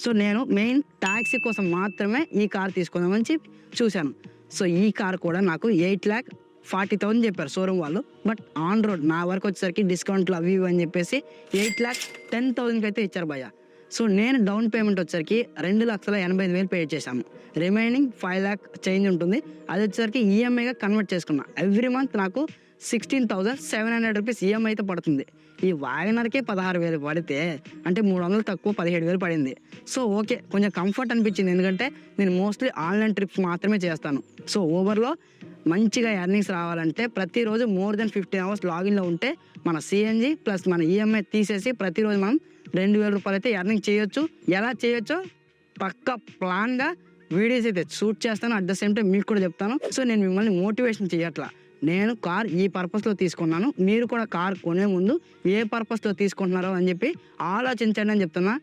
So నేను main taxi కోసం మాత్రమే ఈ కార్ తీసుకుందామని చెప్పి చూశాను. సో ఈ కార్ కూడా నాకు 8,40,000 చెప్పారు షోరూమ్ వాళ్ళు. బట్ ఆన్ రోడ్ నా వరకు వచ్చేసరికి డిస్కౌంట్లు అవి ఇవి అని చెప్పేసి 8,10,000కి అయితే ఇచ్చారు భయ్య. సో నేను డౌన్ పేమెంట్ వచ్చేసరికి 2,85,000 పే చేశాను. రిమైనింగ్ 5 lakh చేంజ్ ఉంటుంది. అది వచ్చేసరికి ఈఎంఐగా కన్వర్ట్ చేసుకున్నా. ఎవ్రీ మంత్ నాకు 16,700 రూపీస్ ఈఎంఐ అయితే పడుతుంది. ఈ వ్యాగనర్కే 16,000 పడితే అంటే 300 తక్కువ 17,000 పడింది. సో ఓకే, కొంచెం కంఫర్ట్ అనిపించింది. ఎందుకంటే నేను మోస్ట్లీ ఆన్లైన్ ట్రిప్స్ మాత్రమే చేస్తాను. సో ఓవర్లో మంచిగా ఎర్నింగ్స్ రావాలంటే ప్రతిరోజు మోర్ దెన్ 15 hours లాగిన్లో ఉంటే మన సిఎన్జి ప్లస్ మన ఈఎంఐ తీసేసి ప్రతిరోజు మనం 2,000 రూపాయలు అయితే ఎర్నింగ్ చేయొచ్చు. ఎలా చేయొచ్చో పక్కా ప్లాన్గా వీడియోస్ అయితే షూట్ చేస్తాను. అట్ ద సేమ్ టైం మీకు కూడా చెప్తాను. సో నేను మిమ్మల్ని మోటివేషన్ చేయట్లా. నేను కార్ ఈ పర్పస్లో తీసుకున్నాను. మీరు కూడా కార్ కొనే ముందు ఏ పర్పస్లో తీసుకుంటున్నారో అని చెప్పి ఆలోచించండి అని చెప్తున్నా.